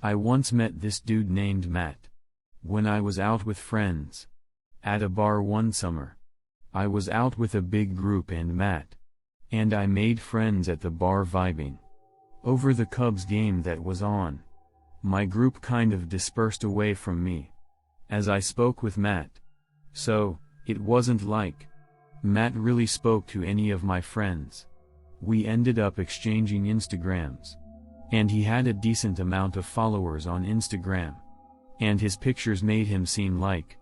I once met this dude named Matt. When I was out with friends. At a bar one summer. I was out with a big group and Matt. And I made friends at the bar vibing. Over the Cubs game that was on. My group kind of dispersed away from me. As I spoke with Matt. So, it wasn't like Matt really spoke to any of my friends. We ended up exchanging Instagrams. And he had a decent amount of followers on Instagram. And his pictures made him seem like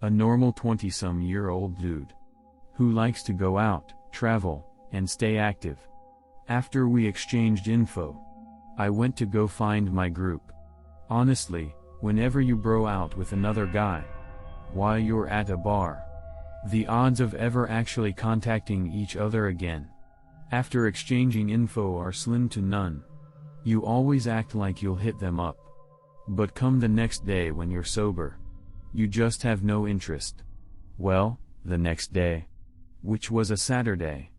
a normal 20-some-year-old dude who likes to go out, travel, and stay active. After we exchanged info, I went to go find my group. Honestly, whenever you bro out with another guy while you're at a bar, the odds of ever actually contacting each other again after exchanging info are slim to none. You always act like you'll hit them up. But come the next day when you're sober, you just have no interest. Well, the next day, which was a Saturday,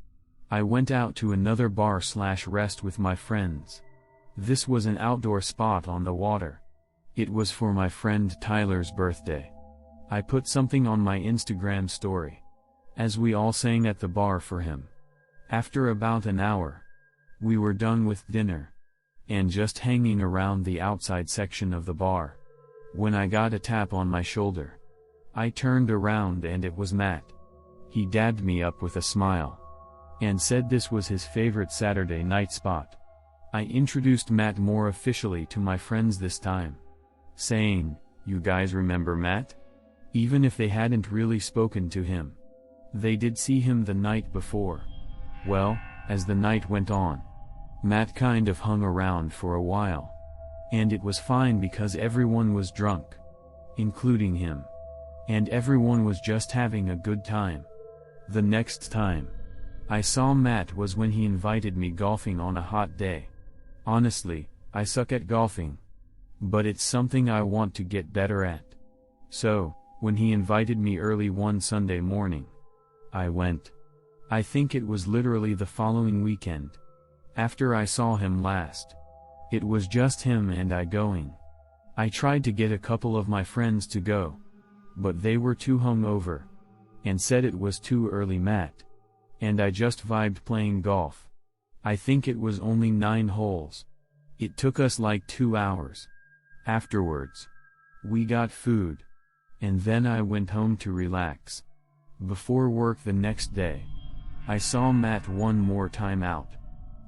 I went out to another bar/rest with my friends. This was an outdoor spot on the water. It was for my friend Tyler's birthday. I put something on my Instagram story, as we all sang at the bar for him. After about an hour, we were done with dinner, and just hanging around the outside section of the bar, when I got a tap on my shoulder. I turned around and it was Matt. He dabbed me up with a smile, and said this was his favorite Saturday night spot. I introduced Matt more officially to my friends this time, saying, "You guys remember Matt?" Even if they hadn't really spoken to him. They did see him the night before. Well, as the night went on, Matt kind of hung around for a while. And it was fine because everyone was drunk, including him. And everyone was just having a good time. The next time I saw Matt was when he invited me golfing on a hot day. Honestly, I suck at golfing, but it's something I want to get better at. So, when he invited me early one Sunday morning, I went. I think it was literally the following weekend, after I saw him last. It was just him and I going. I tried to get a couple of my friends to go, but they were too hungover, and said it was too early. Matt and I just vibed playing golf. I think it was only 9 holes. It took us like 2 hours. Afterwards, we got food, and then I went home to relax. Before work the next day, I saw Matt one more time out.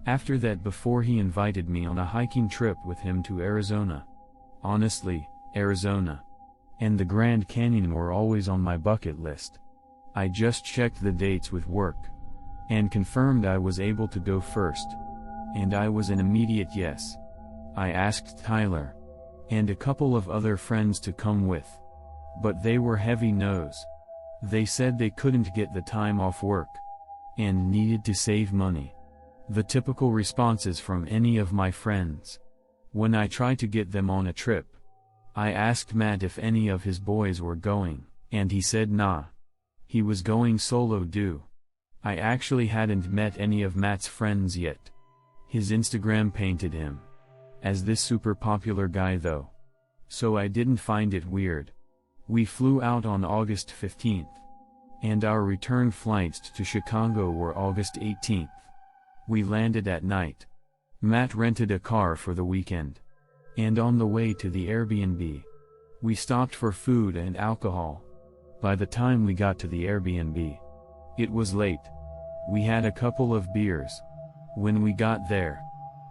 After that, before he invited me on a hiking trip with him to Arizona. Honestly, Arizona and the Grand Canyon were always on my bucket list. I just checked the dates with work and confirmed I was able to go first, and I was an immediate yes. I asked Tyler and a couple of other friends to come with, but they were heavy no's. They said they couldn't get the time off work and needed to save money. The typical responses from any of my friends. When I tried to get them on a trip, I asked Matt if any of his boys were going, and he said nah. He was going solo. I actually hadn't met any of Matt's friends yet. His Instagram painted him as this super popular guy though, so I didn't find it weird. We flew out on August 15th, and our return flights to Chicago were August 18th. We landed at night. Matt rented a car for the weekend, and on the way to the Airbnb, we stopped for food and alcohol. By the time we got to the Airbnb, it was late. We had a couple of beers when we got there,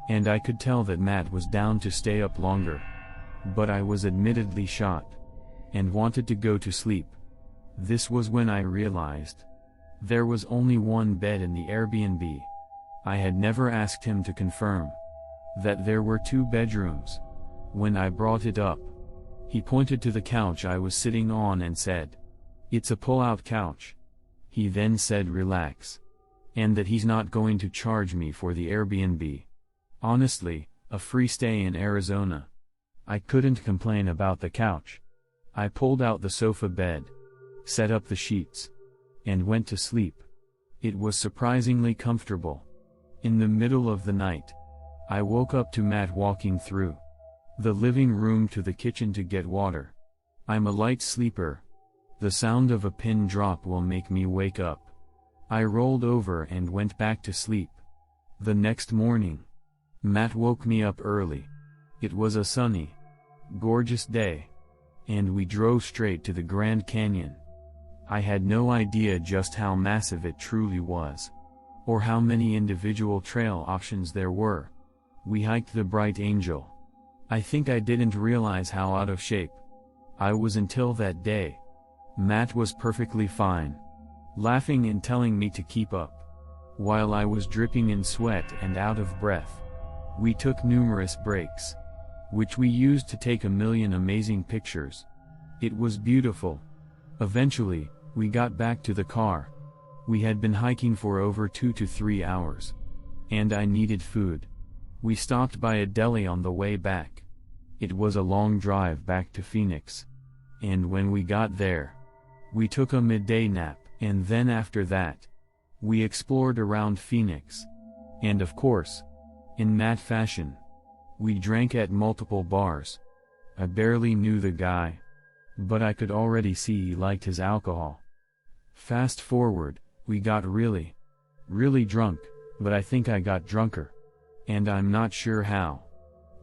and I could tell that Matt was down to stay up longer. But I was admittedly shot and wanted to go to sleep. This was when I realized there was only one bed in the Airbnb. I had never asked him to confirm that there were 2 bedrooms. When I brought it up, he pointed to the couch I was sitting on and said, "It's a pull-out couch." He then said relax, and that he's not going to charge me for the Airbnb. Honestly, a free stay in Arizona. I couldn't complain about the couch. I pulled out the sofa bed, set up the sheets, and went to sleep. It was surprisingly comfortable. In the middle of the night, I woke up to Matt walking through the living room to the kitchen to get water. I'm a light sleeper. The sound of a pin drop will make me wake up. I rolled over and went back to sleep. The next morning, Matt woke me up early. It was a sunny, gorgeous day, and we drove straight to the Grand Canyon. I had no idea just how massive it truly was, or how many individual trail options there were. We hiked the Bright Angel. I think I didn't realize how out of shape I was until that day. Matt was perfectly fine, laughing and telling me to keep up, while I was dripping in sweat and out of breath. We took numerous breaks, which we used to take a million amazing pictures. It was beautiful. Eventually, we got back to the car. We had been hiking for over 2 to 3 hours, and I needed food. We stopped by a deli on the way back. It was a long drive back to Phoenix, and when we got there, we took a midday nap, and then after that, we explored around Phoenix. And of course, in Matt fashion, we drank at multiple bars. I barely knew the guy, but I could already see he liked his alcohol. Fast forward, we got really drunk, but I think I got drunker. And I'm not sure how.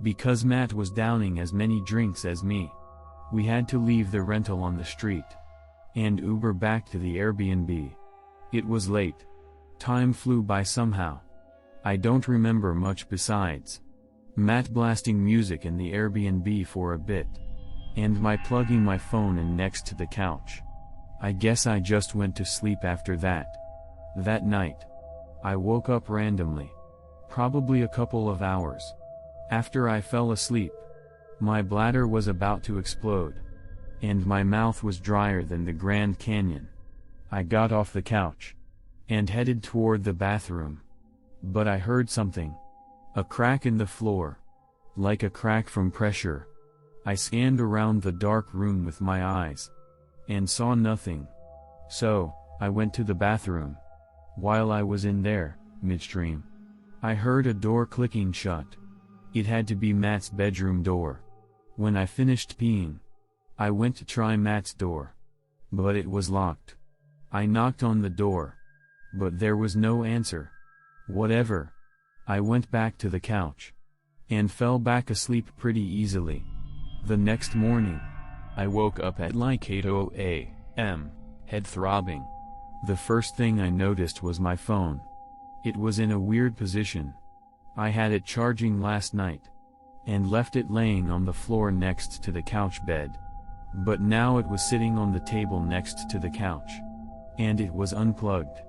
Because Matt was downing as many drinks as me. We had to leave the rental on the street and Uber back to the Airbnb. It was late. Time flew by somehow. I don't remember much besides Matt blasting music in the Airbnb for a bit, and my plugging my phone in next to the couch. I guess I just went to sleep after that. That night, I woke up randomly, probably a couple of hours after I fell asleep. My bladder was about to explode, and my mouth was drier than the Grand Canyon. I got off the couch and headed toward the bathroom, but I heard something. A crack in the floor, like a crack from pressure. I scanned around the dark room with my eyes, and saw nothing. So, I went to the bathroom. While I was in there, midstream, I heard a door clicking shut. It had to be Matt's bedroom door. When I finished peeing, I went to try Matt's door, but it was locked. I knocked on the door, but there was no answer. Whatever. I went back to the couch and fell back asleep pretty easily. The next morning, I woke up at like 8:00 a.m., head throbbing. The first thing I noticed was my phone. It was in a weird position. I had it charging last night and left it laying on the floor next to the couch bed. But now it was sitting on the table next to the couch, and it was unplugged.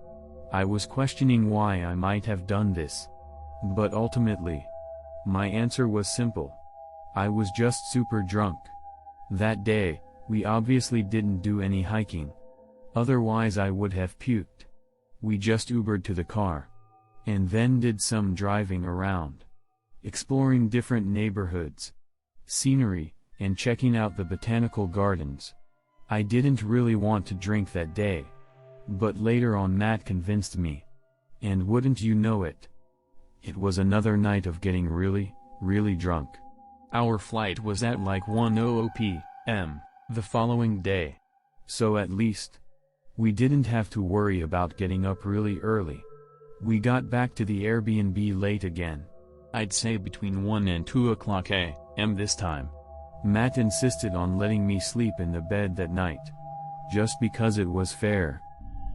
I was questioning why I might have done this, but ultimately, my answer was simple. I was just super drunk. That day, we obviously didn't do any hiking. Otherwise I would have puked. We just Ubered to the car, and then did some driving around, exploring different neighborhoods, scenery, and checking out the botanical gardens. I didn't really want to drink that day, but later on Matt convinced me. And wouldn't you know it, it was another night of getting really drunk. Our flight was at like 1:00 p.m. the following day. So at least, we didn't have to worry about getting up really early. We got back to the Airbnb late again. I'd say between 1 and 2 o'clock a.m. this time. Matt insisted on letting me sleep in the bed that night, just because it was fair.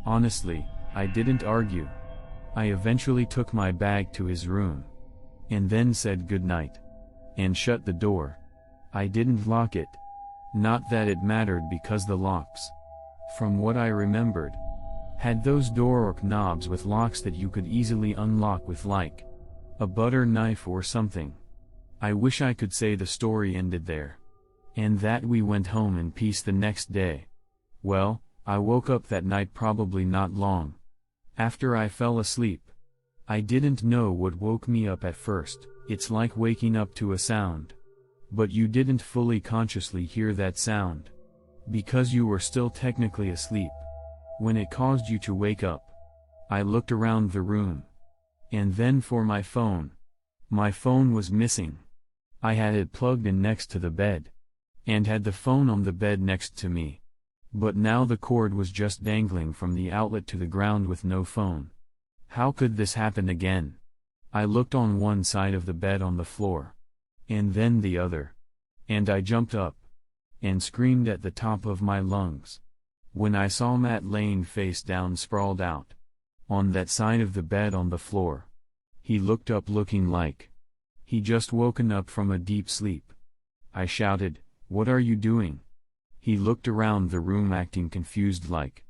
Honestly, I didn't argue. I eventually took my bag to his room, and then said goodnight, and shut the door. I didn't lock it. Not that it mattered because the locks, from what I remembered, had those door knobs with locks that you could easily unlock with like a butter knife or something. I wish I could say the story ended there, and that we went home in peace the next day. Well, I woke up that night probably not long after I fell asleep. I didn't know what woke me up at first. It's like waking up to a sound, but you didn't fully consciously hear that sound, because you were still technically asleep when it caused you to wake up. I looked around the room, and then for my phone. My phone was missing. I had it plugged in next to the bed, and had the phone on the bed next to me. But now the cord was just dangling from the outlet to the ground with no phone. How could this happen again? I looked on one side of the bed on the floor, and then the other, and I jumped up, and screamed at the top of my lungs, when I saw Matt laying face down sprawled out, on that side of the bed on the floor. He looked up looking like he just woken up from a deep sleep. I shouted, "What are you doing?" He looked around the room acting confused like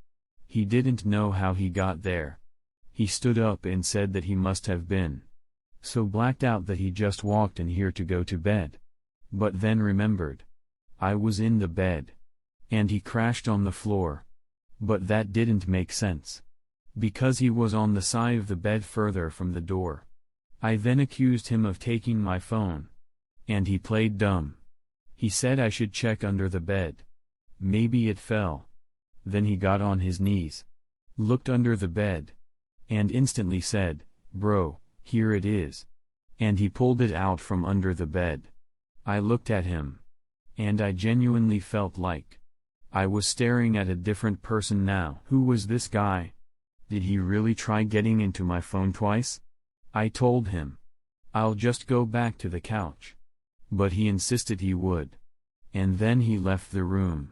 he didn't know how he got there. He stood up and said that he must have been so blacked out that he just walked in here to go to bed. But then remembered I was in the bed, and he crashed on the floor. But that didn't make sense, because he was on the side of the bed further from the door. I then accused him of taking my phone, and he played dumb. He said I should check under the bed. Maybe it fell. Then he got on his knees, looked under the bed, and instantly said, "Bro, here it is." And he pulled it out from under the bed. I looked at him, and I genuinely felt like I was staring at a different person now. Who was this guy? Did he really try getting into my phone twice? I told him I'll just go back to the couch, but he insisted he would. And then he left the room.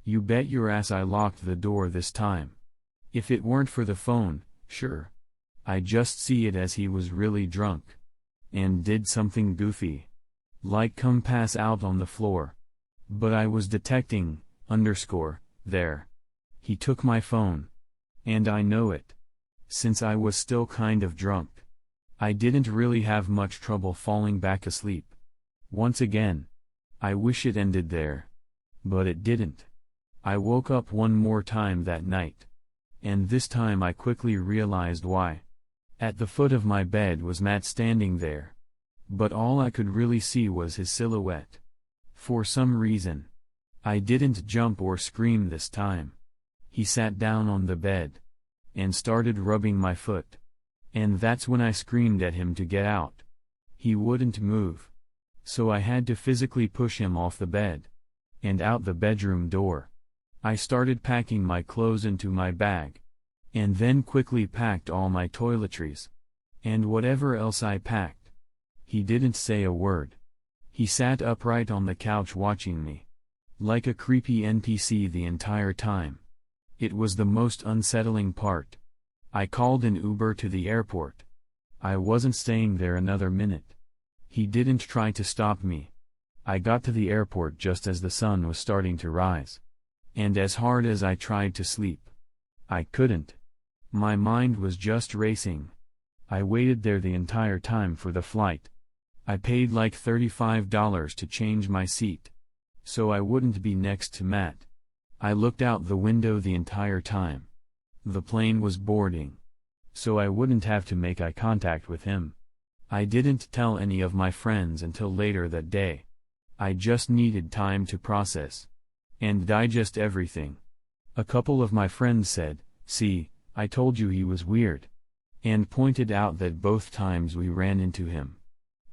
You bet your ass I locked the door this time. If it weren't for the phone, sure. I just see it as he was really drunk, and did something goofy, like come pass out on the floor. But I was detecting, there. He took my phone. And I know it. Since I was still kind of drunk, I didn't really have much trouble falling back asleep. Once again. I wish it ended there. But it didn't. I woke up one more time that night. And this time I quickly realized why. At the foot of my bed was Matt standing there. But all I could really see was his silhouette. For some reason, I didn't jump or scream this time. He sat down on the bed, and started rubbing my foot. And that's when I screamed at him to get out. He wouldn't move. So I had to physically push him off the bed, and out the bedroom door. I started packing my clothes into my bag, and then quickly packed all my toiletries, and whatever else I packed. He didn't say a word. He sat upright on the couch watching me, like a creepy NPC the entire time. It was the most unsettling part. I called an Uber to the airport. I wasn't staying there another minute. He didn't try to stop me. I got to the airport just as the sun was starting to rise. And as hard as I tried to sleep, I couldn't. My mind was just racing. I waited there the entire time for the flight. I paid like $35 to change my seat, so I wouldn't be next to Matt. I looked out the window the entire time. The plane was boarding, so I wouldn't have to make eye contact with him. I didn't tell any of my friends until later that day. I just needed time to process and digest everything. A couple of my friends said, "See, I told you he was weird," and pointed out that both times we ran into him,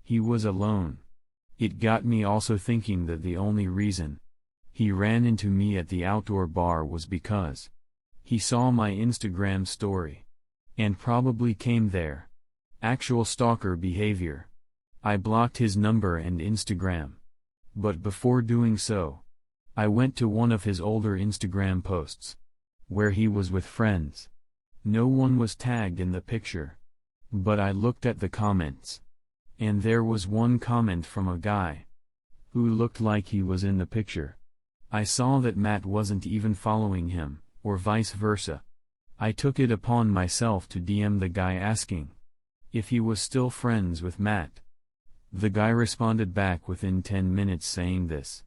he was alone. It got me also thinking that the only reason he ran into me at the outdoor bar was because he saw my Instagram story, and probably came there. Actual stalker behavior. I blocked his number and Instagram. But before doing so, I went to one of his older Instagram posts, where he was with friends. No one was tagged in the picture. But I looked at the comments, and there was one comment from a guy who looked like he was in the picture. I saw that Matt wasn't even following him, or vice versa. I took it upon myself to DM the guy asking if he was still friends with Matt. The guy responded back within 10 minutes saying this: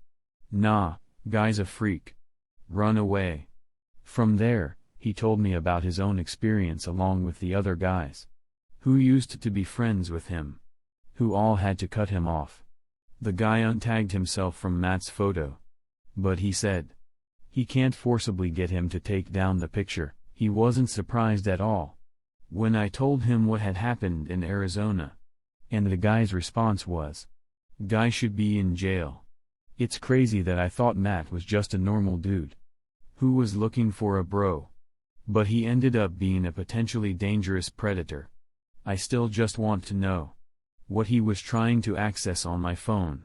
"Nah, guy's a freak. Run away." From there, he told me about his own experience along with the other guys who used to be friends with him, who all had to cut him off. The guy untagged himself from Matt's photo, but he said he can't forcibly get him to take down the picture. He wasn't surprised at all when I told him what had happened in Arizona, and the guy's response was, Guy should be in jail. It's crazy that I thought Matt was just a normal dude who was looking for a bro. But he ended up being a potentially dangerous predator. I still just want to know what he was trying to access on my phone.